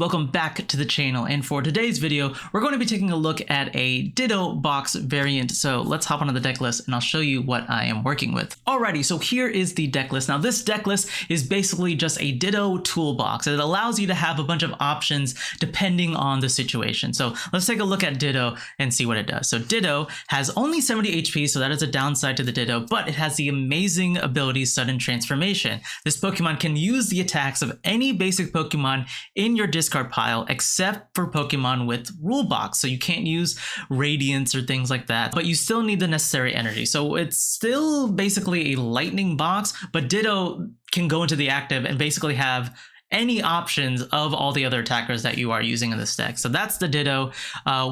welcome back to the channel, and for today's video we're going to be taking a look at a Ditto box variant. So let's hop onto the deck list and I'll show you what I am working with. Alrighty, so here is the deck list. Now this deck list is basically just a Ditto toolbox. It allows you to have a bunch of options depending on the situation. So let's take a look at Ditto and see what it does. So Ditto has only 70 HP, so that is a downside to the Ditto, but it has the amazing ability Sudden Transformation. This Pokemon can use the attacks of any basic Pokemon in your discard pile except for Pokemon with rule box. So you can't use Radiance or things like that, but you still need the necessary energy. So it's still basically a lightning box, but Ditto can go into the active and basically have any options of all the other attackers that you are using in this deck. So that's the Ditto.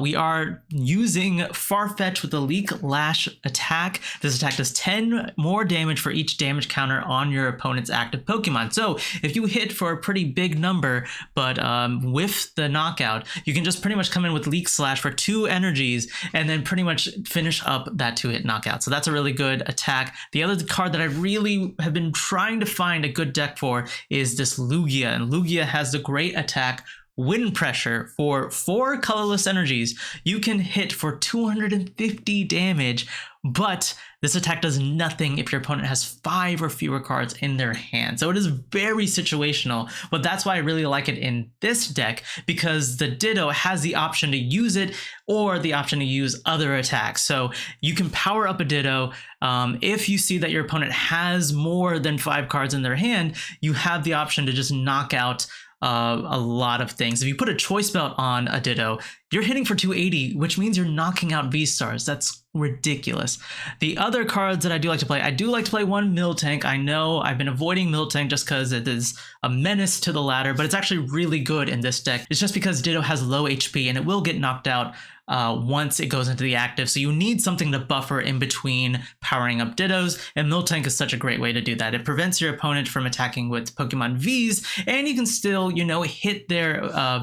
We are using Farfetch'd with the Leak Lash attack. This attack does 10 more damage for each damage counter on your opponent's active Pokemon. So if you hit for a pretty big number, but with the knockout, you can just pretty much come in with Leak Slash for 2 energies and then pretty much finish up that 2-hit knockout. So that's a really good attack. The other card that I really have been trying to find a good deck for is this Lugia. And Lugia has the great attack Wind Pressure. For 4 colorless energies, you can hit for 250 damage, but this attack does nothing if your opponent has 5 or fewer cards in their hand. So it is very situational, but that's why I really like it in this deck, because the Ditto has the option to use it or the option to use other attacks. So you can power up a Ditto. If you see that your opponent has more than 5 cards in their hand, you have the option to just knock out a lot of things. If you put a choice belt on a Ditto, you're hitting for 280, which means you're knocking out VSTARs. That's ridiculous. The other cards that I do like to play one Miltank. I know I've been avoiding Miltank just because it is a menace to the ladder, but it's actually really good in this deck. It's just because Ditto has low HP and it will get knocked out once it goes into the active. So you need something to buffer in between powering up Dittos, and Miltank is such a great way to do that. It prevents your opponent from attacking with Pokemon Vs, and you can still, you know, hit their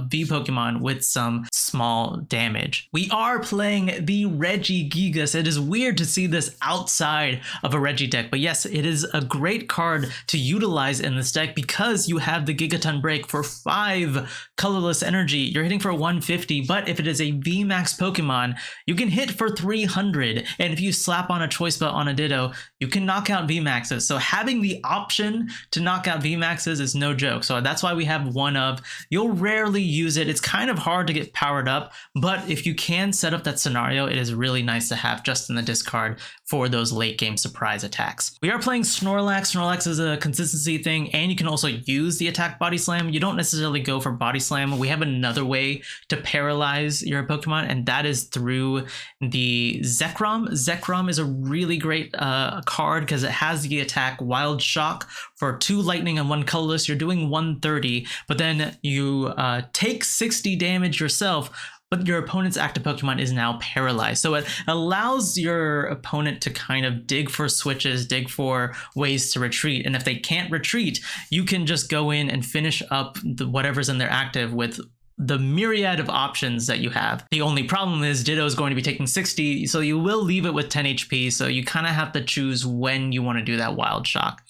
V Pokemon with some small damage. We are playing the Regigigas. It is weird to see this outside of a Regi deck, but yes, it is a great card to utilize in this deck because you have the Gigaton Break for 5 colorless energy. You're hitting for 150, but if it is a VMAX Pokemon, you can hit for 300, and if you slap on a choice belt on a Ditto, you can knock out VMAXs. So having the option to knock out VMAXs is no joke. So that's why we have one of. You'll rarely use it. It's kind of hard to get powered up, but if you can set up that scenario, it is really nice to have just in the discard for those late game surprise attacks. We are playing Snorlax. Snorlax is a consistency thing, and you can also use the attack Body Slam. You don't necessarily go for Body Slam. We have another way to paralyze your Pokemon, and that is through the Zekrom. Zekrom is a really great card because it has the attack Wild Shock for 2 lightning and 1 colorless. You're doing 130, but then you take 60 damage yourself, but your opponent's active Pokemon is now paralyzed. So it allows your opponent to kind of dig for switches, dig for ways to retreat. And if they can't retreat, you can just go in and finish up whatever's in their active with the myriad of options that you have. The only problem is Ditto is going to be taking 60, so you will leave it with 10 HP. So you kind of have to choose when you want to do that Wild Shock.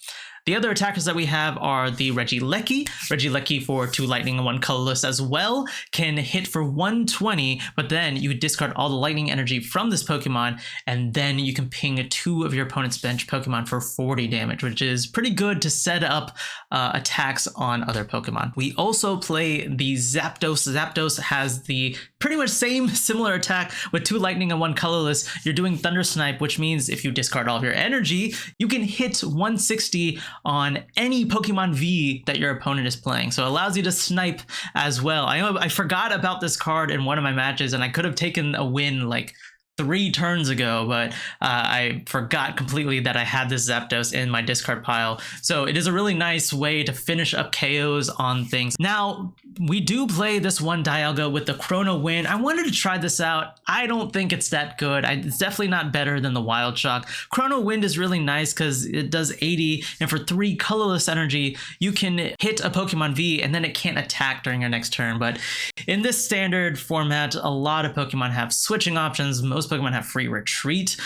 The other attackers that we have are the Regieleki. Regieleki for 2 lightning and 1 colorless as well can hit for 120, but then you discard all the lightning energy from this Pokemon, and then you can ping 2 of your opponent's bench Pokemon for 40 damage, which is pretty good to set up attacks on other Pokemon. We also play the Zapdos. Zapdos has the pretty much similar attack with 2 lightning and 1 colorless. You're doing Thunder Snipe, which means if you discard all of your energy, you can hit 160 on any Pokemon V that your opponent is playing. So it allows you to snipe as well. I know I forgot about this card in one of my matches, and I could have taken a win like 3 turns ago, but I forgot completely that I had this Zapdos in my discard pile. So it is a really nice way to finish up KOs on things. Now, we do play this one Dialga with the Chrono Wind. I wanted to try this out. I don't think it's that good. It's definitely not better than the Wild Shock. Chrono Wind is really nice because it does 80, and for 3 colorless energy, you can hit a Pokemon V and then it can't attack during your next turn. But in this standard format, a lot of Pokemon have switching options. Most Pokemon have free retreat.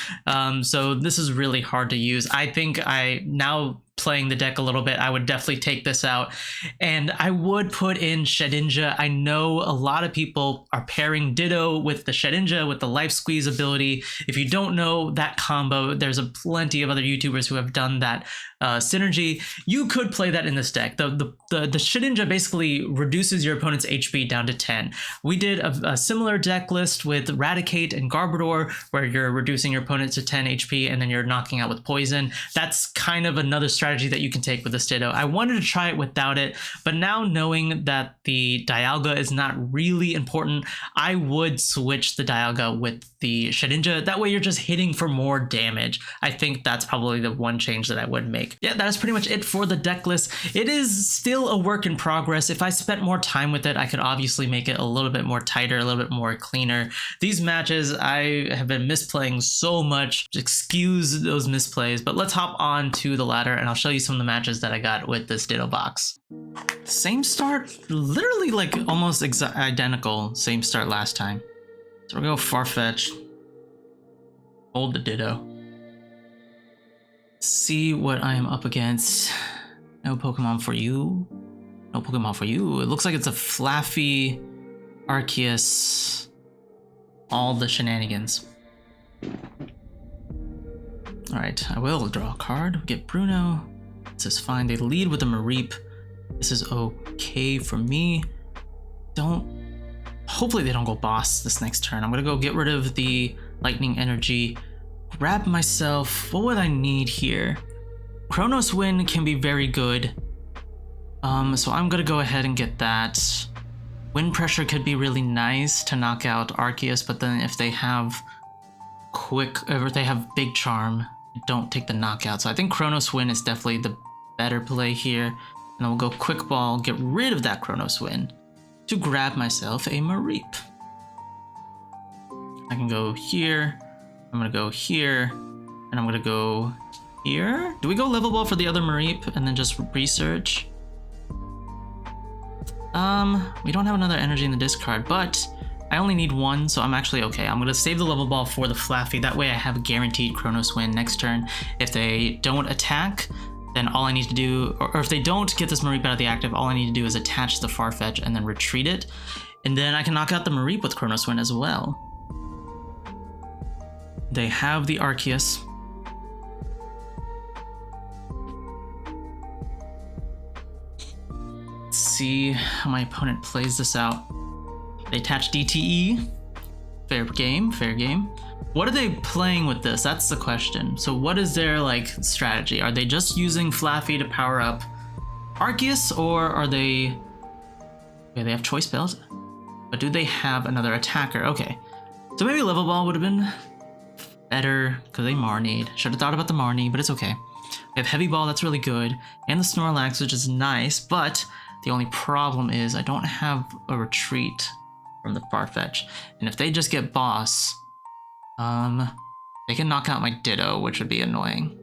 So this is really hard to use. I think I now playing the deck a little bit, I would definitely take this out. And I would put in Shedinja. I know a lot of people are pairing Ditto with the Shedinja with the Life Squeeze ability. If you don't know that combo, there's a plenty of other YouTubers who have done that synergy. You could play that in this deck. The Shedinja basically reduces your opponent's HP down to 10. We did a similar deck list with Raticate and Garbodor, where you're reducing your opponent to 10 HP and then you're knocking out with poison. That's kind of another strategy that you can take with this Ditto. I wanted to try it without it, but now knowing that the Dialga is not really important, I would switch the Dialga with the Shedinja. That way you're just hitting for more damage. I think that's probably the one change that I would make. Yeah, that is pretty much it for the deck list. It is still a work in progress. If I spent more time with it, I could obviously make it a little bit more tighter, a little bit more cleaner. These matches, I have been misplaying so much. Excuse those misplays, but let's hop on to the ladder and I'll show you some of the matches that I got with this Ditto box. Same start, literally like almost identical same start last time. So we'll go Farfetch'd, hold the Ditto. See what I am up against. No Pokemon for you. No Pokemon for you. It looks like it's a Flaaffy, Arceus, all the shenanigans. Alright, I will draw a card. Get Bruno. This is fine. They lead with a Mareep. This is okay for me. Hopefully they don't go boss this next turn. I'm gonna go get rid of the lightning energy. Grab myself. What would I need here? Chronos Wind can be very good. So I'm gonna go ahead and get that. Wind Pressure could be really nice to knock out Arceus, but then if they have Big Charm, don't take the knockout. So I think Chronos Wind is definitely the better play here. And then we'll go Quick Ball, get rid of that Chronos Wind to grab myself a Mareep. I can go here. I'm gonna go here, and I'm gonna go here. Do we go Level Ball for the other Mareep and then just research? We don't have another energy in the discard, but I only need one, so I'm actually okay. I'm gonna save the Level Ball for the Flaaffy. That way I have a guaranteed Chronos Wind next turn. If they don't attack, then all I need to do, or if they don't get this Mareep out of the active, all I need to do is attach the Farfetch and then retreat it. And then I can knock out the Mareep with Chronos Wind as well. They have the Arceus. Let's see how my opponent plays this out. They attach DTE. Fair game, fair game. What are they playing with this? That's the question. So what is their like strategy? Are they just using Flaaffy to power up Arceus, or are they... Okay, they have choice spells, but do they have another attacker? Okay, so maybe Level Ball would have been better because they Marnied. Should have thought about the Marnie, but it's okay. We have Heavy Ball, that's really good, and the Snorlax, which is nice, but the only problem is I don't have a retreat from the Farfetch. And if they just get boss, they can knock out my Ditto, which would be annoying.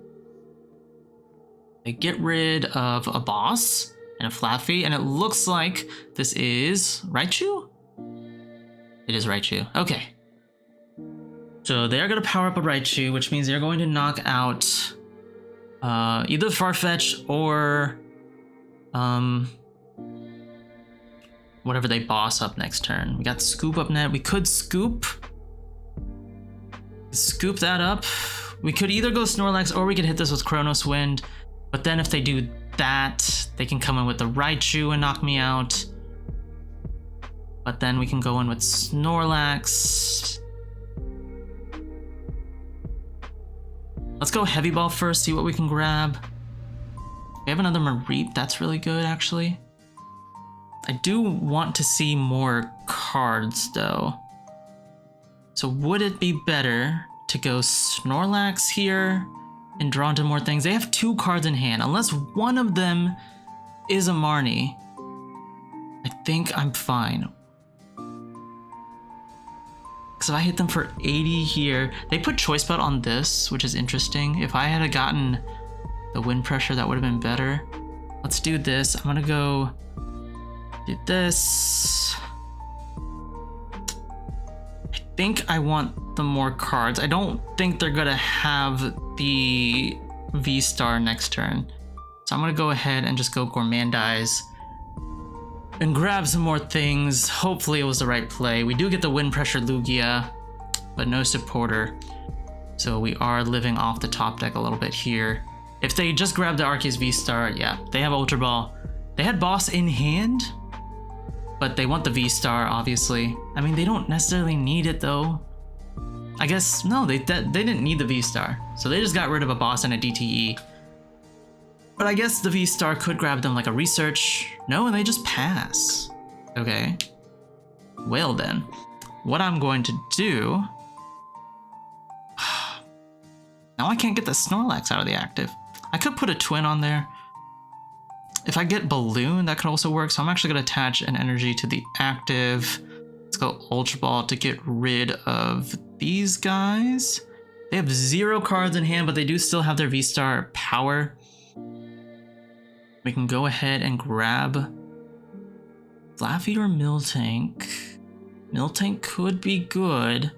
They get rid of a boss and a Flaaffy, and it looks like this is Raichu? It is Raichu, okay. So they're gonna power up a Raichu, which means they're going to knock out either Farfetch or whatever they boss up next turn. We got Scoop up net. We could scoop that up. We could either go Snorlax or we could hit this with Chronos Wind. But then if they do that, they can come in with the Raichu and knock me out. But then we can go in with Snorlax. Let's go Heavy Ball first, see what we can grab. We have another Mareep, that's really good actually. I do want to see more cards though. So would it be better to go Snorlax here and draw into more things? They have 2 cards in hand. Unless one of them is a Marnie, I think I'm fine. Because if I hit them for 80 here, they put Choice Belt on this, which is interesting. If I had gotten the Wind Pressure, that would have been better. Let's do this. I'm gonna go do this. I think I want the more cards. I don't think they're gonna have the VSTAR next turn. So I'm gonna go ahead and just go Gourmandize and grab some more things. Hopefully it was the right play. We do get the Wind Pressure Lugia, but no supporter. So we are living off the top deck a little bit here. If they just grabbed the Arceus VSTAR, yeah, they have Ultra Ball. They had Boss in hand, but they want the VSTAR, obviously. I mean, they don't necessarily need it though. I guess, no, they didn't need the VSTAR. So they just got rid of a Boss and a DTE. But I guess the VSTAR could grab them like a Research. No, and they just pass. Okay. Well then, what I'm going to do... Now I can't get the Snorlax out of the active. I could put a Twin on there. If I get Balloon, that could also work. So I'm actually going to attach an energy to the active. Let's go Ultra Ball to get rid of these guys. They have 0 cards in hand, but they do still have their VSTAR power. We can go ahead and grab Flaaffy or Miltank. Miltank could be good.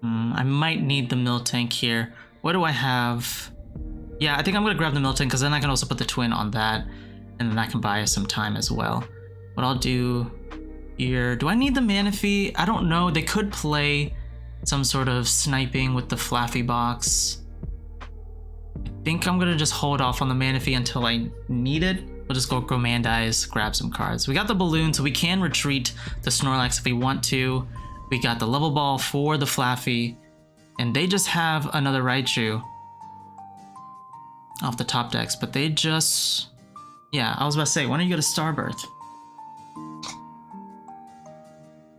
I might need the Miltank here. What do I have? Yeah, I think I'm going to grab the Miltank because then I can also put the Twin on that. And then that can buy us some time as well. What I'll do here... Do I need the Manaphy? I don't know. They could play some sort of sniping with the Flaaffy box. I think I'm going to just hold off on the Manaphy until I need it. We'll just go Gourmandize, grab some cards. We got the Balloon, so we can retreat the Snorlax if we want to. We got the Level Ball for the Flaaffy, and they just have another Raichu off the top decks, but they just... Yeah, I was about to say, why don't you go to Starbirth?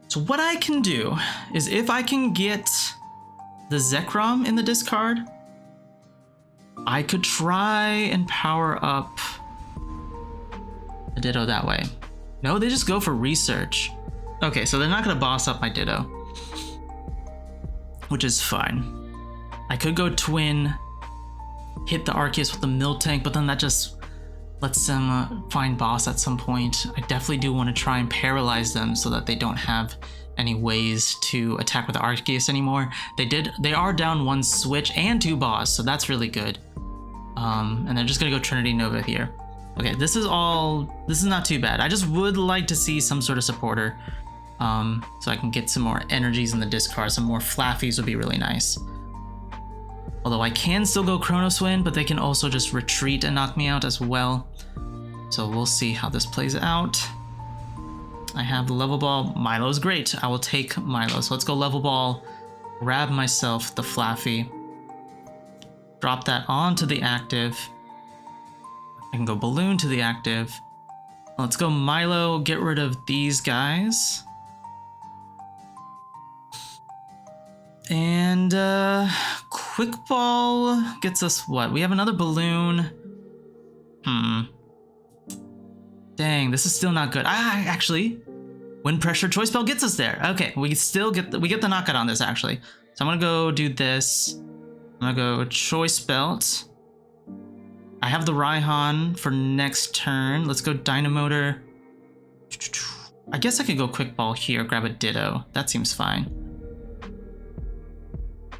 So what I can do is if I can get the Zekrom in the discard, I could try and power up the Ditto that way. No, they just go for Research. Okay, so they're not going to boss up my Ditto, which is fine. I could go Twin, hit the Arceus with the Miltank, but then that just lets them find boss at some point. I definitely do want to try and paralyze them so that they don't have any ways to attack with the Arceus anymore. They are down 1 switch and 2 boss, so that's really good. And they're just going to go Trinity Nova here. Okay, this is not too bad. I just would like to see some sort of supporter. So I can get some more energies in the discard. Some more Flaaffys would be really nice. Although I can still go Chronos Wind, but they can also just retreat and knock me out as well. So we'll see how this plays out. I have the Level Ball. Milo's great. I will take Milo. So let's go Level Ball. Grab myself the Flaaffy. Drop that onto the active. I can go Balloon to the active. Let's go Milo. Get rid of these guys. And Quick Ball gets us what? We have another Balloon. Dang, this is still not good. Actually, Wind Pressure Choice Bell gets us there. Okay, we still get the knockout on this actually. So I'm gonna go do this. I'm gonna go Choice Belt. I have the Raihan for next turn. Let's go Dynamotor. I guess I could go Quick Ball here, grab a Ditto. That seems fine.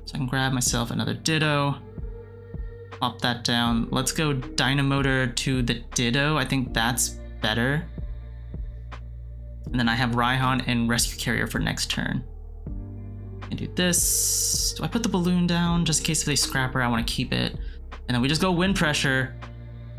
So I can grab myself another Ditto. Pop that down. Let's go Dynamotor to the Ditto. I think that's better. And then I have Raihan and Rescue Carrier for next turn. I do this. Do I put the Balloon down just in case if they scrap her, I want to keep it. And then we just go Wind Pressure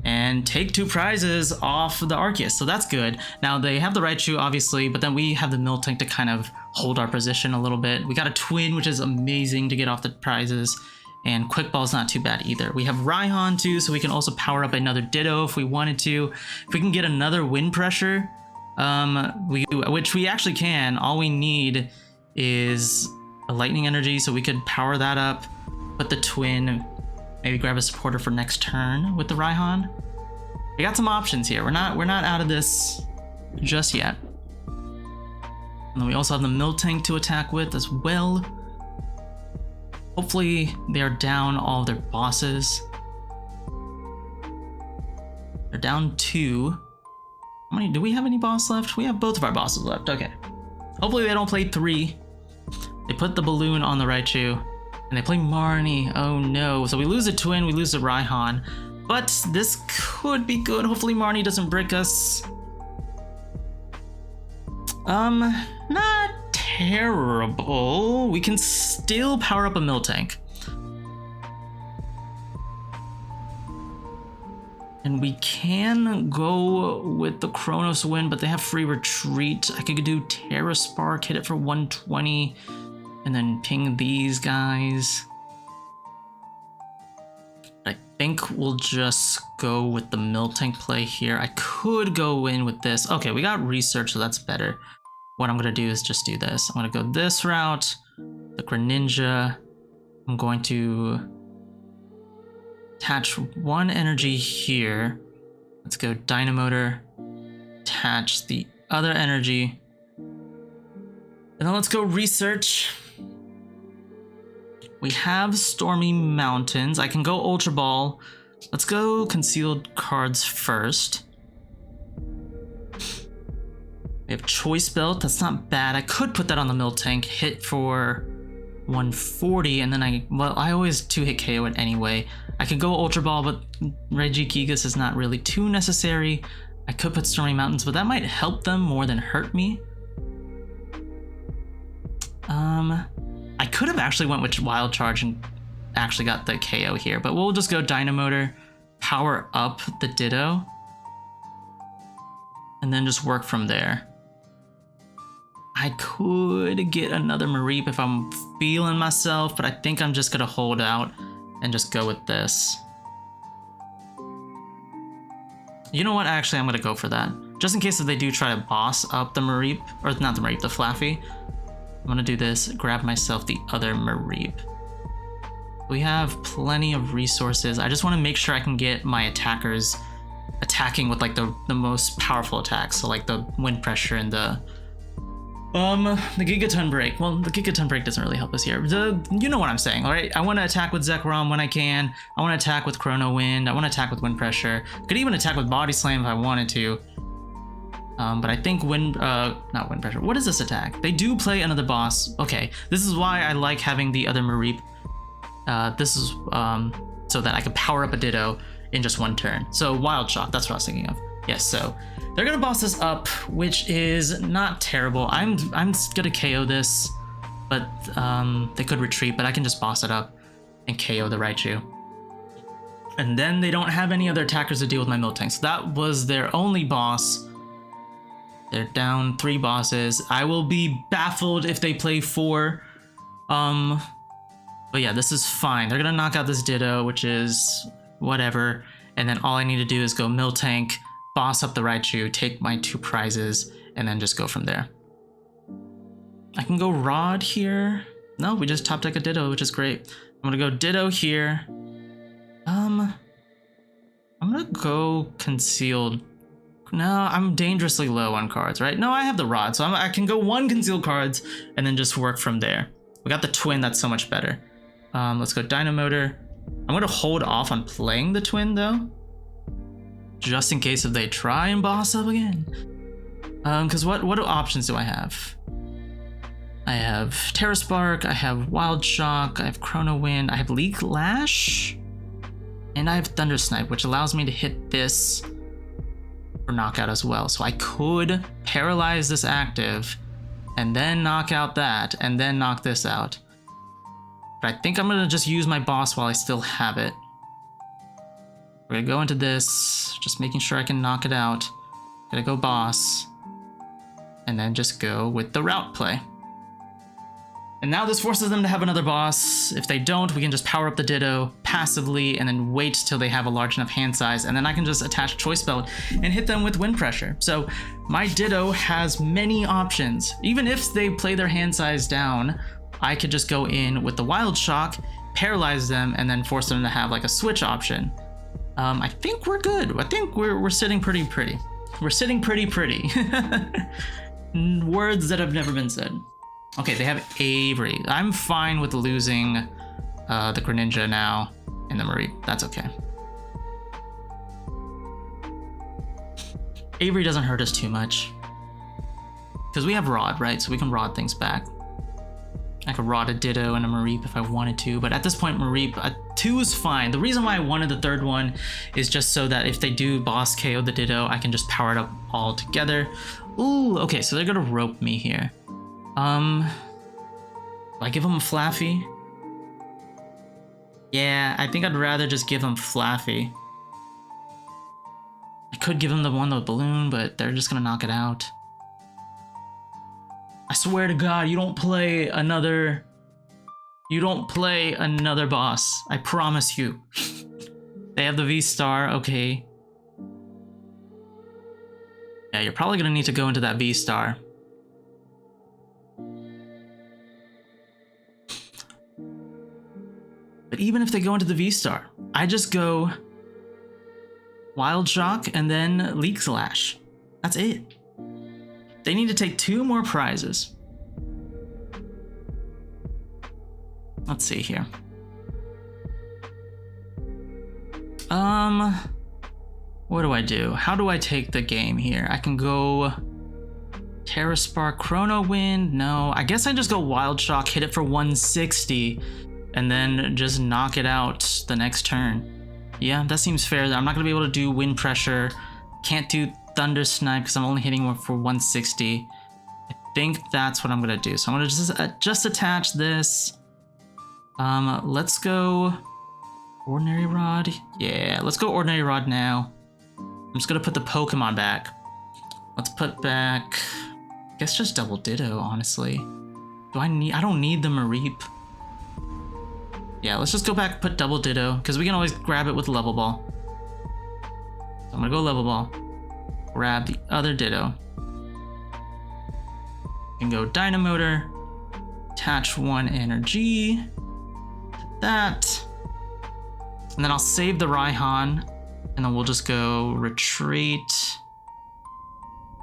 and take 2 prizes off the Arceus. So that's good. Now they have the Raichu, obviously, but then we have the Miltank to kind of hold our position a little bit. We got a Twin, which is amazing to get off the prizes. And Quick Ball's not too bad either. We have Raihan too, so we can also power up another Ditto if we wanted to. If we can get another Wind Pressure, which we actually can, all we need is a Lightning Energy, so we could power that up, put the Twin, maybe grab a supporter for next turn with the Raihan. We got some options here. We're not out of this just yet. And then we also have the Miltank to attack with as well. Hopefully they are down all of their bosses. They're down 2. How many? Do we have any boss left? We have both of our bosses left. Okay. Hopefully they don't play 3. They put the Balloon on the Raichu. And they play Marnie. Oh no. So we lose a twin, we lose a Raihan. But this could be good. Hopefully Marnie doesn't break us. Not terrible. We can still power up a Miltank. And we can go with the Chronos win, but they have free retreat. I could do Terra Spark, hit it for 120, and then ping these guys. I think we'll just go with the Miltank play here. I could go in with this. Okay, we got research, so that's better. What I'm gonna do is just do this. I'm gonna go this route, the Greninja. I'm going to attach one energy here. Let's go Dynamotor. Attach the other energy. And then let's go research. We have Stormy Mountains. I can go Ultra Ball. Let's go concealed cards first. We have Choice Belt. That's not bad. I could put that on the Miltank. Hit for 140, and then I always 2-hit KO it anyway. I could go Ultra Ball, but Regigigas is not really too necessary. I could put Stormy Mountains, but that might help them more than hurt me. I could have actually went with Wild Charge and actually got the KO here, but we'll just go Dynamotor, power up the Ditto, and then just work from there. I could get another Mareep if I'm feeling myself, but I think I'm just gonna hold out and just go with this. You know what? Actually, I'm gonna go for that. Just in case if they do try to boss up the Mareep, or not the Mareep, the Flaaffy. I'm gonna do this, grab myself the other Mareep. We have plenty of resources. I just wanna make sure I can get my attackers attacking with like the most powerful attacks. So like the Wind Pressure and the Gigaton Break. Well, the Gigaton Break doesn't really help us here. You know what I'm saying, all right? I want to attack with Zekrom when I can. I want to attack with Chrono Wind. I want to attack with Wind Pressure. Could even attack with Body Slam if I wanted to. But I think not Wind Pressure. What is this attack? They do play another boss. Okay, this is why I like having the other Mareep. This is so that I can power up a Ditto in just one turn. So Wild Shock, that's what I was thinking of. Yes, so they're gonna boss this up, which is not terrible. I'm gonna KO this, but they could retreat, but I can just boss it up and KO the Raichu. And then they don't have any other attackers to deal with my Miltank. So that was their only boss. They're down 3 bosses. I will be baffled if they play 4. But yeah, this is fine. They're gonna knock out this Ditto, which is whatever. And then all I need to do is go Miltank, boss up the Raichu, take my 2 prizes, and then just go from there. I can go Rod here. No, we just top deck a Ditto, which is great. I'm gonna go Ditto here. I'm gonna go Concealed. No, I'm dangerously low on cards, right? No, I have the Rod, so I can go 1 Concealed cards and then just work from there. We got the Twin, that's so much better. Let's go Dynamotor. I'm gonna hold off on playing the Twin though, just in case if they try and boss up again. Because what options do I have? I have Terra Spark, I have Wild Shock, I have Chrono Wind, I have Leak Lash, and I have Thunder Snipe, which allows me to hit this for knockout as well. So I could paralyze this active and then knock out that and then knock this out. But I think I'm gonna just use my boss while I still have it. We're gonna go into this, just making sure I can knock it out. Gonna go boss, and then just go with the route play. And now this forces them to have another boss. If they don't, we can just power up the Ditto passively and then wait till they have a large enough hand size, and then I can just attach Choice Belt and hit them with Wind Pressure. So my Ditto has many options. Even if they play their hand size down, I could just go in with the Wild Shock, paralyze them, and then force them to have like a switch option. I think we're good. I think we're sitting pretty. We're sitting pretty. Words that have never been said. Okay, they have Avery. I'm fine with losing the Greninja now and the Mareep. That's okay. Avery doesn't hurt us too much because we have Rod, right? So we can Rod things back. I could rod a Ditto and a Mareep if I wanted to, but at this point, Mareep 2 is fine. The reason why I wanted the third one is just so that if they do boss KO the Ditto, I can just power it up all together. Ooh, okay, so they're gonna rope me here. Do I give them a Flaaffy? Yeah, I think I'd rather just give them Flaaffy. I could give them the one with balloon, but they're just gonna knock it out. I swear to God, you don't play another boss. I promise you. They have the VSTAR, okay. Yeah, you're probably gonna need to go into that VSTAR. But even if they go into the VSTAR, I just go Wild Shock and then Leak Slash. That's it. They need to take 2 more prizes. Let's see here. What do I do? How do I take the game here? I can go Terra Spark, Chrono Wind. No, I guess I just go Wild Shock, hit it for 160, and then just knock it out the next turn. Yeah, that seems fair. I'm not gonna be able to do Wind Pressure. Can't do Thunder Snipe because I'm only hitting one for 160. I think that's what I'm gonna do. So I'm gonna just attach this. Let's go Ordinary Rod. Yeah, let's go Ordinary Rod now. I'm just gonna put the Pokemon back. Let's put back, I guess just double Ditto, honestly. I don't need the Mareep. Yeah, let's just go back, put double Ditto, because we can always grab it with Level Ball. So I'm gonna go Level Ball. Grab the other Ditto. And go Dynamotor. Attach 1 energy. To that. And then I'll save the Raihan. And then we'll just go retreat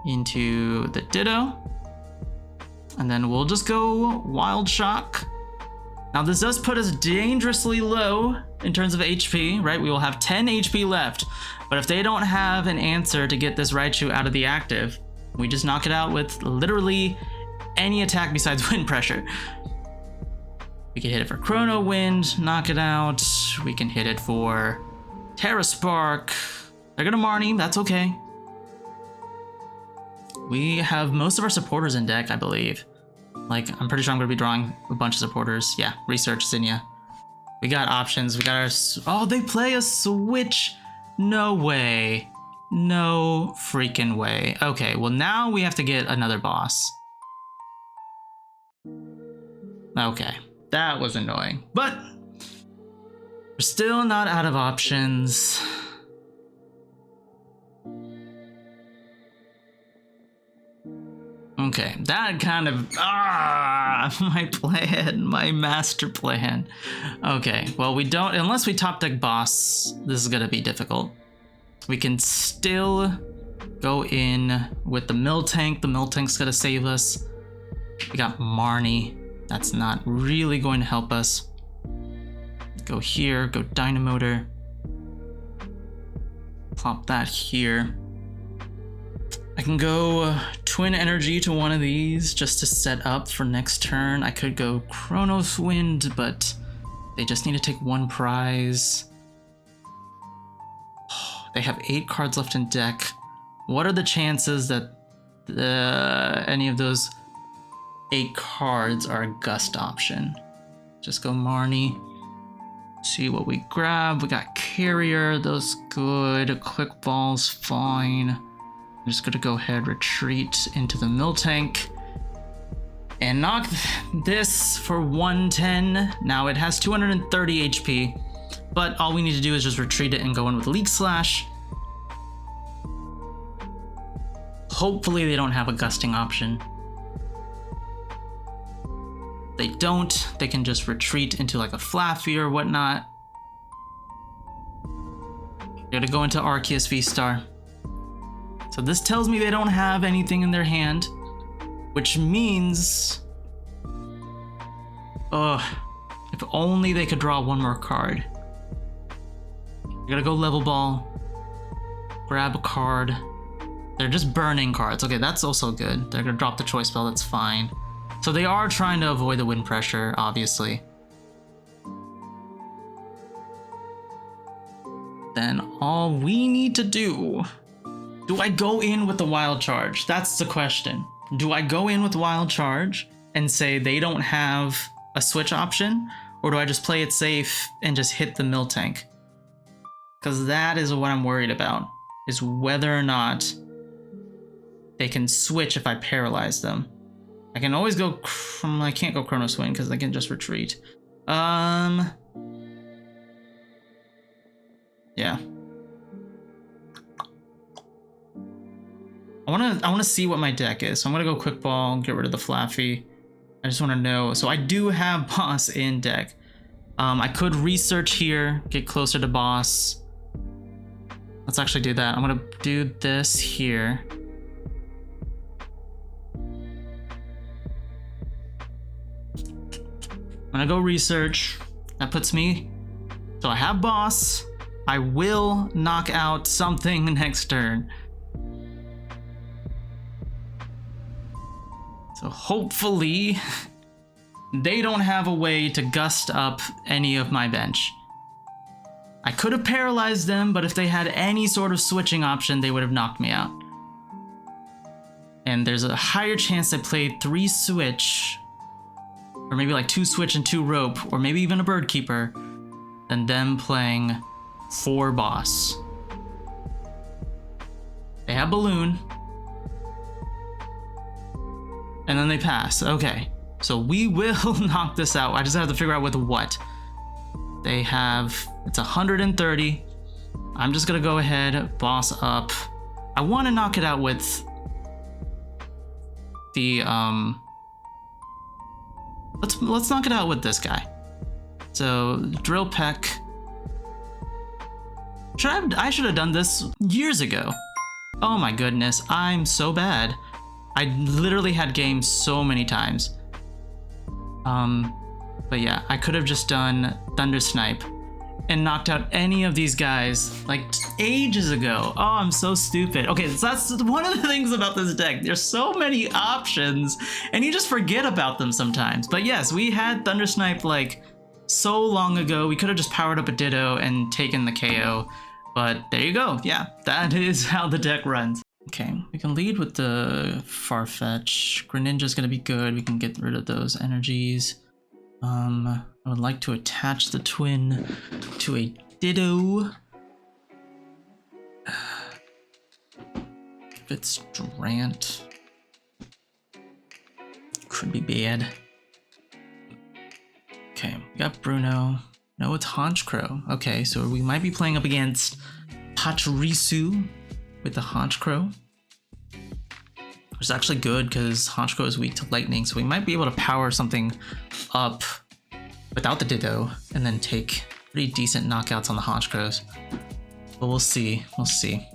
into the Ditto. And then we'll just go Wild Shock. Now this does put us dangerously low in terms of HP, right? We will have 10 HP left. But if they don't have an answer to get this Raichu out of the active, we just knock it out with literally any attack besides Wind Pressure. We can hit it for Chrono Wind, knock it out. We can hit it for Terra Spark. They're gonna Marnie, that's okay. We have most of our supporters in deck, I believe. Like, I'm pretty sure I'm gonna be drawing a bunch of supporters. Yeah, Research, Zinnia. We got options, we got our... Oh, they play a Switch? No way. No freaking way. Okay, well now we have to get another boss. Okay, that was annoying. But we're still not out of options. Okay, that kind of, my plan, my master plan. Okay, well we don't, unless we top deck boss, this is gonna be difficult. We can still go in with the Miltank. The Miltank's gonna save us. We got Marnie. That's not really going to help us. Go here, go Dynamotor. Plop that here. I can go Twin Energy to one of these just to set up for next turn. I could go Chronos Wind, but they just need to take 1 prize. They have 8 cards left in deck. What are the chances that any of those 8 cards are a gust option? Just go Marnie. See what we grab. We got Carrier, those good. Quick Ball's fine. I'm just gonna go ahead, retreat into the Miltank and knock this for 110. Now it has 230 HP, but all we need to do is just retreat it and go in with Leak Slash. Hopefully they don't have a gusting option. If they don't, they can just retreat into like a Flaaffy or whatnot. They're gonna go into Arceus VSTAR. So this tells me they don't have anything in their hand, which means, if only they could draw 1 more card. You're gonna go Level Ball, grab a card. They're just burning cards. Okay, that's also good. They're gonna drop the Choice Bell, that's fine. So they are trying to avoid the wind pressure, obviously. Then all we need to do I go in with the wild charge? That's the question. Do I go in with wild charge and say they don't have a switch option? Or do I just play it safe and just hit the Miltank? Because that is what I'm worried about, is whether or not they can switch if I paralyze them. I can always go, I can't go Chrono Swing because I can just retreat. Yeah. I wanna see what my deck is. So I'm gonna go Quick Ball, get rid of the Flaaffy. I just wanna know. So I do have Boss in deck. I could research here, get closer to Boss. Let's actually do that. I'm gonna do this here. I'm gonna go research. That puts me, so I have Boss. I will knock out something next turn. So hopefully they don't have a way to gust up any of my bench. I could have paralyzed them, but if they had any sort of switching option, they would have knocked me out. And there's a higher chance they played 3 switch, or maybe like 2 switch and 2 rope, or maybe even a bird keeper, than them playing 4 boss. They have balloon. And then they pass. Okay. So we will knock this out. I just have to figure out with what. They have, it's 130. I'm just gonna go ahead, boss up. I want to knock it out with the let's knock it out with this guy. So Drill Peck. I should have done this years ago. Oh my goodness, I'm so bad. I literally had games so many times. But yeah, I could have just done Thunder Snipe and knocked out any of these guys like ages ago. Oh, I'm so stupid. Okay, so that's one of the things about this deck. There's so many options and you just forget about them sometimes. But yes, we had Thunder Snipe like so long ago. We could have just powered up a Ditto and taken the KO. But there you go. Yeah, that is how the deck runs. Okay, we can lead with the Farfetch'd. Greninja's gonna be good. We can get rid of those energies. I would like to attach the twin to a Ditto. If it's Drant, could be bad. Okay, we got Bruno. No, it's Honchkrow. Okay, so we might be playing up against Pachirisu with the Honchkrow. Which is actually good because Honchkrow is weak to lightning, so we might be able to power something up without the Ditto and then take pretty decent knockouts on the Honchkrows. But we'll see, we'll see.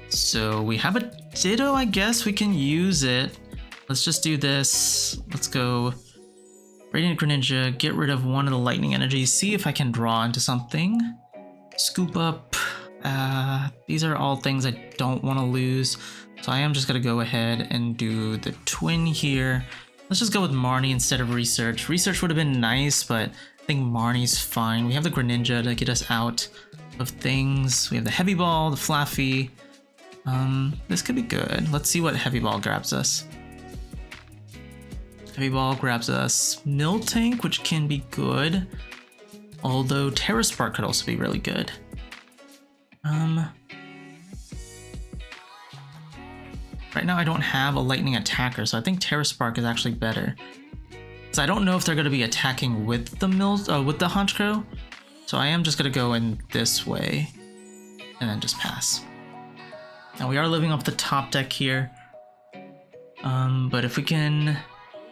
So we have a Ditto, I guess we can use it. Let's just do this. Let's go Radiant Greninja, get rid of one of the lightning energies, see if I can draw into something. Scoop up. These are all things I don't want to lose. So I am just going to go ahead and do the twin here. Let's just go with Marnie instead of Research. Research would have been nice, but I think Marnie's fine. We have the Greninja to get us out of things. We have the Heavy Ball, the Flaaffy. This could be good. Let's see what Heavy Ball grabs us. Heavy Ball grabs us Miltank, which can be good. Although Terra Spark could also be really good. Right now I don't have a lightning attacker, so I think Terra Spark is actually better. So I don't know if they're going to be attacking with the Honchkrow. So I am just going to go in this way and then just pass. Now we are living off the top deck here. But if we can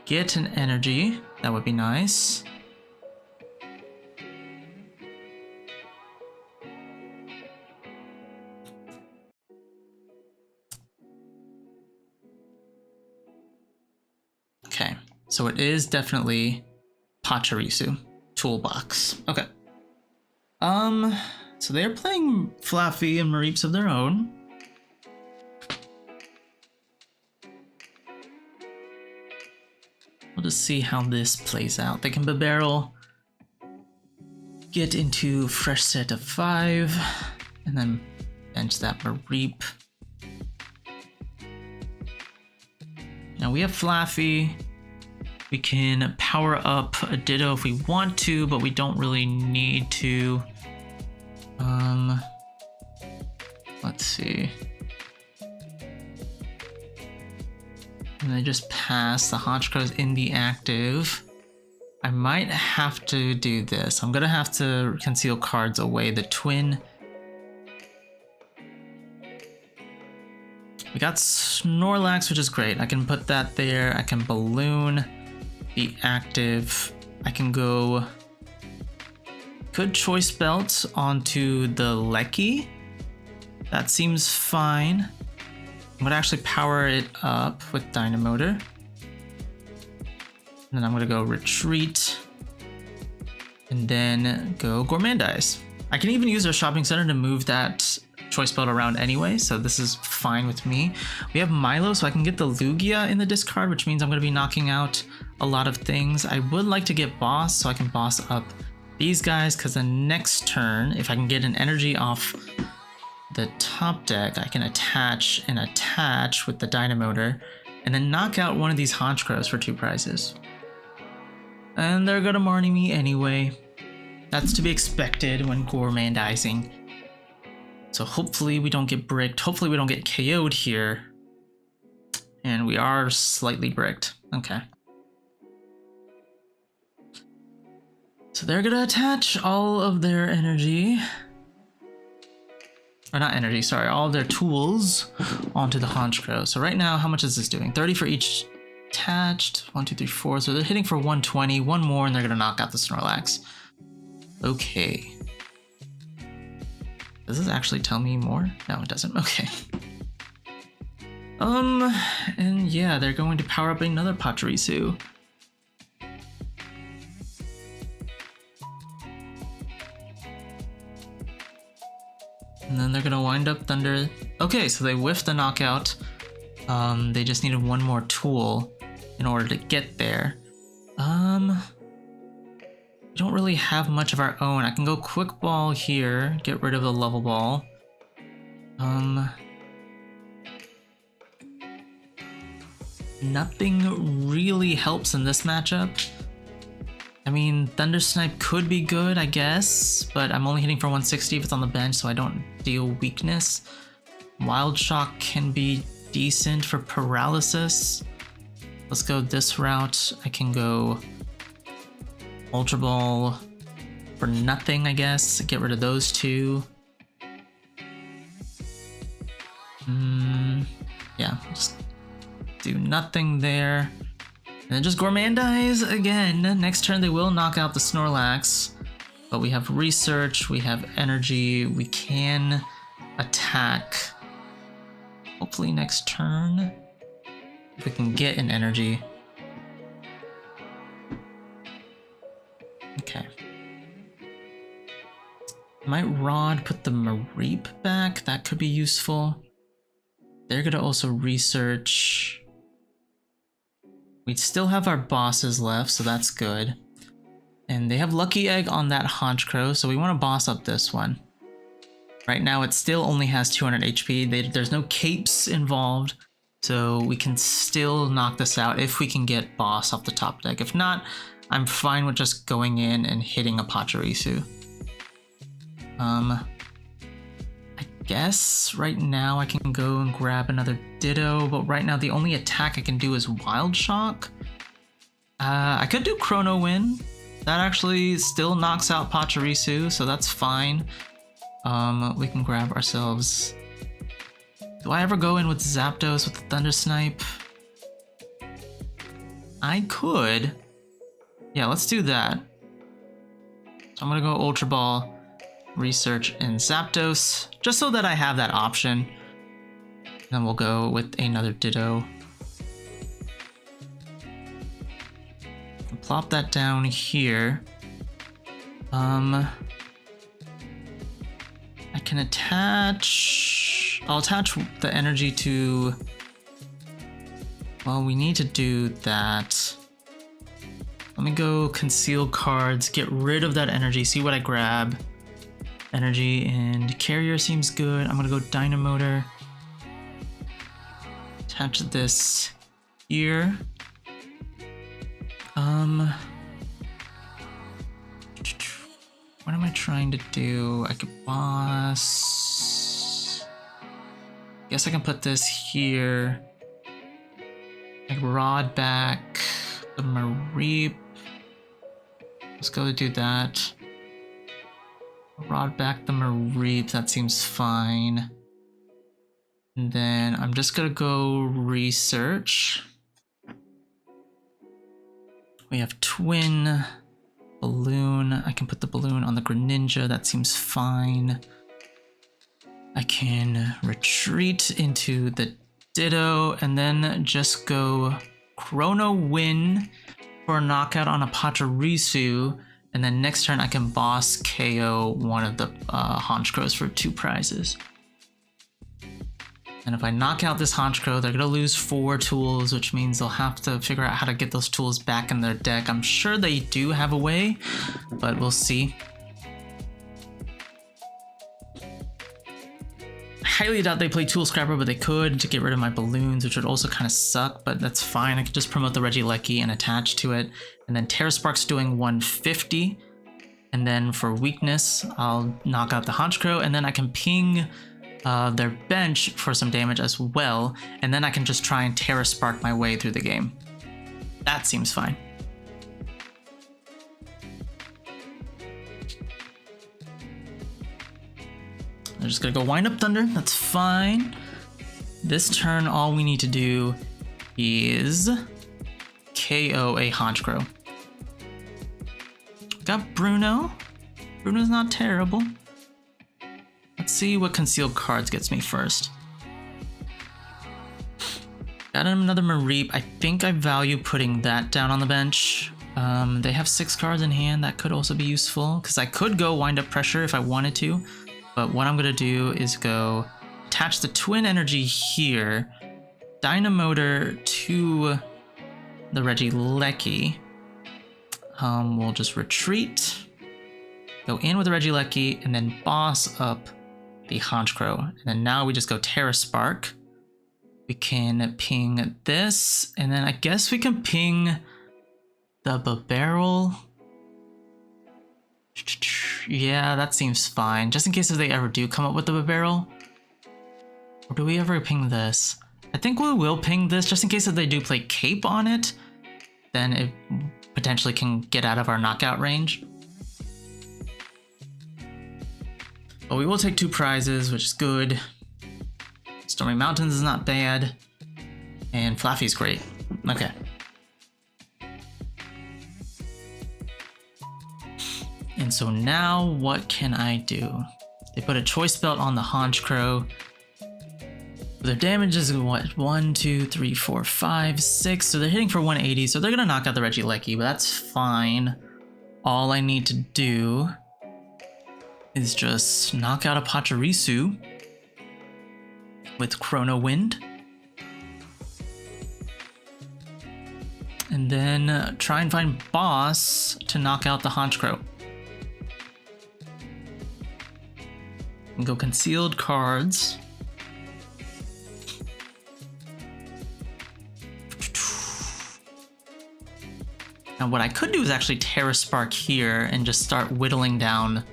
get an energy, that would be nice. Okay, so it is definitely Pachirisu Toolbox. Okay. So they're playing Flaaffy and Mareeps of their own. just see how this plays out. They can barrel, get into fresh set of 5, and then bench that Mareep. Now we have Flaaffy. We can power up a Ditto if we want to, but we don't really need to. Let's see. And I just pass the Honchkrows in the active. I might have to do this. I'm gonna have to conceal cards away. The twin. We got Snorlax, which is great. I can put that there. I can balloon the active. I can go good choice belt onto the Lecky. That seems fine. I'm gonna actually power it up with Dynamotor. And then I'm gonna go retreat. And then go Gourmandize. I can even use our shopping center to move that choice belt around anyway, so this is fine with me. We have Milo, so I can get the Lugia in the discard, which means I'm gonna be knocking out a lot of things. I would like to get boss, so I can boss up these guys, because the next turn, if I can get an energy off the top deck, I can attach with the Dynamotor, and then knock out one of these Honchkrows for 2 prizes. And they're gonna Marnie me anyway. That's to be expected when Gourmandizing. So hopefully we don't get bricked. Hopefully we don't get KO'd here. And we are slightly bricked. Okay. So they're gonna attach all of their energy. Or not energy, sorry, all of their tools onto the Honchkrow. So right now, how much is this doing? 30 for each attached. 1, 2, 3, 4. So they're hitting for 120. One more and they're gonna knock out the Snorlax. Okay. Does this actually tell me more? No, it doesn't. Okay. And yeah, they're going to power up another Pachirisu. And then they're gonna wind up Thunder. Okay, so they whiffed the knockout. They just needed one more tool in order to get there. We don't really have much of our own. I can go Quick Ball here, get rid of the Level Ball. Nothing really helps in this matchup. I mean, Thunder Snipe could be good, I guess, but I'm only hitting for 160 if it's on the bench, so I don't deal weakness. Wild Shock can be decent for paralysis. Let's go this route. I can go Ultra Ball for nothing, I guess. Get rid of those 2. Yeah, just do nothing there. And then just Gourmandize again. Next turn they will knock out the Snorlax. But we have Research, we have Energy, we can attack. Hopefully next turn, if we can get an Energy. Okay. Might Rod put the Mareep back? That could be useful. They're gonna also Research. We still have our bosses left, so that's good. And they have Lucky Egg on that Honchkrow, so we want to boss up this one. Right now it still only has 200 HP. There's no capes involved, so we can still knock this out if we can get boss off the top deck. If not, I'm fine with just going in and hitting a Pachirisu. I guess right now I can go and grab another Ditto, but right now the only attack I can do is Wild Shock. I could do Chrono Wind. That actually still knocks out Pachirisu, so that's fine. We can grab ourselves... Do I ever go in with Zapdos with the Thunder Snipe? I could. Yeah, let's do that. So I'm gonna go Ultra Ball, Research, and Zapdos, just so that I have that option. Then we'll go with another Ditto. Plop that down here. I can attach... I'll attach the energy to... Well, we need to do that. me go conceal cards, get rid of that energy, see what I grab. Energy and carrier seems good. I'm gonna go Dynamotor. Attach this here. What am I trying to do? I could boss. Guess I can put this here. I rod back the Mareep. Let's go do that. Rod back the Mareep, that seems fine. And then I'm just gonna go research. We have Twin, Balloon. I can put the Balloon on the Greninja, that seems fine. I can retreat into the Ditto and then just go Chrono Win for a knockout on a Pachirisu. And then next turn I can boss KO one of the Honchkrows for 2 prizes. And if I knock out this Honchkrow, they're gonna lose 4 tools, which means they'll have to figure out how to get those tools back in their deck. I'm sure they do have a way, but we'll see. I highly doubt they play Tool Scrapper, but they could to get rid of my balloons, which would also kind of suck, but that's fine. I could just promote the Regieleki and attach to it. And then Terra Spark's doing 150. And then for weakness, I'll knock out the Honchkrow, and then I can ping their bench for some damage as well, and then I can just try and Terra Spark my way through the game. That seems fine. I'm just gonna go Wind Up Thunder, that's fine. This turn, all we need to do is KO a Honchkrow. Got Bruno. Bruno's not terrible. Let's see what concealed cards gets me first. Got him another Mareep. I think I value putting that down on the bench. They have 6 cards in hand. That could also be useful because I could go Wind Up Pressure if I wanted to. But what I'm gonna do is go attach the Twin Energy here, Dynamotor to the Regieleki. We'll just retreat, go in with the Regieleki, and then boss up the Honchkrow. And then now we just go Terra Spark. We can ping this, and then I guess we can ping the Barrel. Yeah, that seems fine. Just in case if they ever do come up with the Barrel. Or do we ever ping this? I think we will ping this just in case if they do play Cape on it. Then it potentially can get out of our knockout range. But we will take 2 prizes, which is good. Stormy Mountains is not bad. And Flaaffy's great. Okay. And so now what can I do? They put a Choice Belt on the Honchkrow. Their damage is what? 1, 2, 3, 4, 5, 6. So they're hitting for 180. So they're gonna knock out the Regieleki, but that's fine. All I need to do is just knock out a Pachirisu with Chrono Wind. And then try and find Boss to knock out the Honchkrow. And go Concealed Cards. Now what I could do is actually Terra Spark here and just start whittling down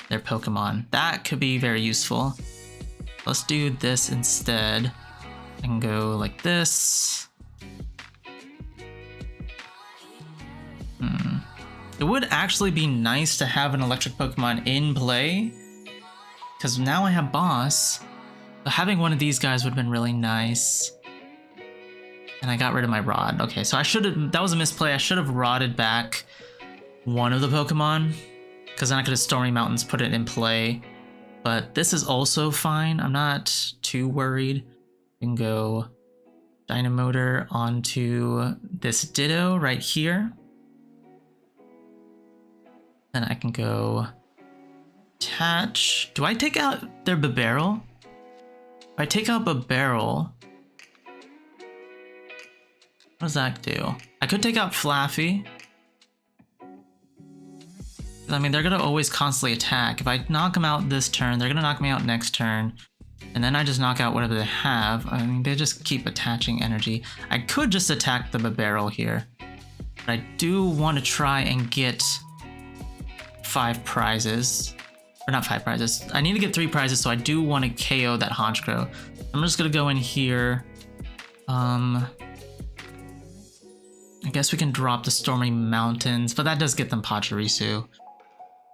their Pokemon. That could be very useful. Let's do this instead. I can go like this. It would actually be nice to have an electric Pokemon in play, because now I have Boss. But having one of these guys would have been really nice. And I got rid of my Rod. Okay, so I should have, that was a misplay. I should have Rodded back one of the Pokemon, because then I could have Stormy Mountains put it in play. But this is also fine. I'm not too worried. I can go Dynamotor onto this Ditto right here. Then I can go attach. Do I take out their Barrel? If I take out Barrel, what does that do? I could take out Flaaffy. I mean, they're gonna always constantly attack. If I knock them out this turn, they're gonna knock me out next turn. And then I just knock out whatever they have. I mean, they just keep attaching energy. I could just attack the barrel here. But I do want to try and get 5 prizes. Or not 5 prizes. I need to get 3 prizes, so I do want to KO that Honchkrow. I'm just gonna go in here. I guess we can drop the Stormy Mountains, but that does get them Pachirisu.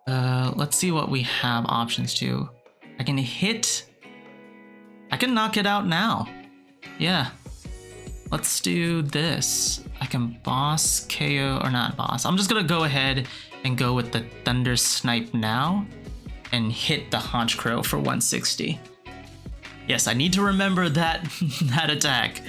Let's see what we have options to. I can hit... I can knock it out now. Yeah. Let's do this. I can boss, KO, or not boss. I'm just gonna go ahead and go with the Thunder Snipe now and hit the Honchkrow for 160. Yes, I need to remember that that attack.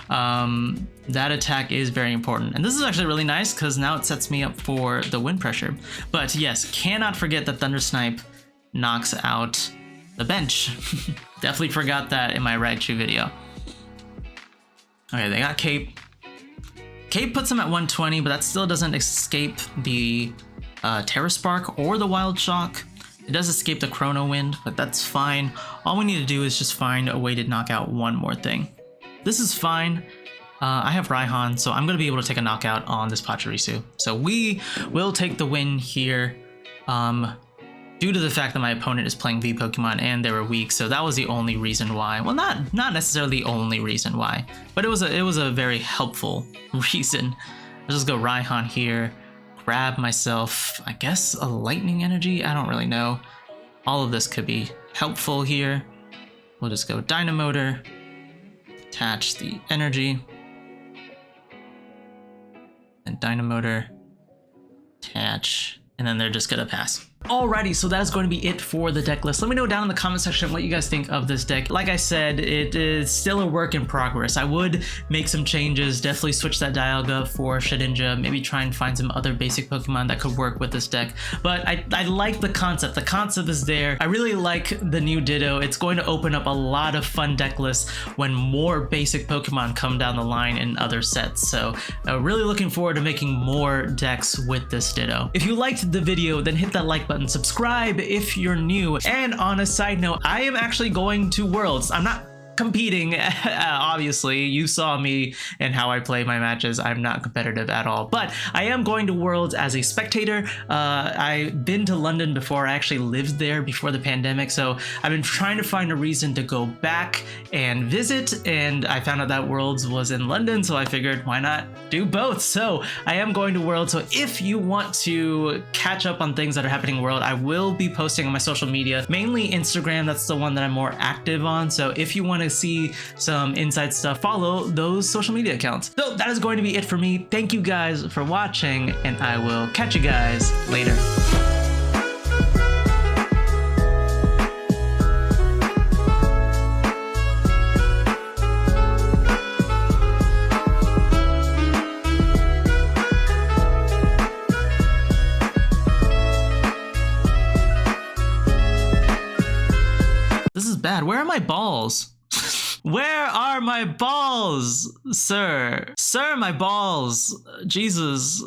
That attack is very important. And this is actually really nice because now it sets me up for the wind pressure. But yes, cannot forget that Thunder Snipe knocks out the bench. Definitely forgot that in my Raichu video. Okay, they got Cape. Cape puts them at 120, but that still doesn't escape the Terra Spark or the Wild Shock. It does escape the Chrono Wind, but that's fine. All we need to do is just find a way to knock out one more thing. This is fine. I have Raihan, so I'm going to be able to take a knockout on this Pachirisu. So we will take the win here. Due to the fact that my opponent is playing V Pokemon and they were weak, so that was the only reason why. Well, not necessarily the only reason why, but it was a very helpful reason. I'll just go Raihan here, grab myself, I guess, a Lightning Energy? I don't really know. All of this could be helpful here. We'll just go Dynamotor, attach the energy, and Dynamotor, attach, and then they're just gonna pass. Alrighty, so that is going to be it for the deck list. Let me know down in the comment section what you guys think of this deck. Like I said, it is still a work in progress. I would make some changes, definitely switch that Dialga for Shedinja, maybe try and find some other basic Pokemon that could work with this deck. But I like the concept. The concept is there. I really like the new Ditto. It's going to open up a lot of fun deck lists when more basic Pokemon come down the line in other sets. So really looking forward to making more decks with this Ditto. If you liked the video, then hit that like button, subscribe if you're new, and on a side note, I am actually going to Worlds. I'm not competing, obviously. You saw me and how I play my matches. I'm not competitive at all, but I am going to Worlds as a spectator. I've been to London before. I actually lived there before the pandemic, so I've been trying to find a reason to go back and visit, and I found out that Worlds was in London, so I figured why not do both. So I am going to Worlds, so if you want to catch up on things that are happening in World, I will be posting on my social media, mainly Instagram. That's the one that I'm more active on, so if you want to see some inside stuff, follow those social media accounts. So that is going to be it for me. Thank you guys for watching, and I will catch you guys later. This is bad. Where are my balls? Where are my balls, sir? Sir, my balls. Jesus.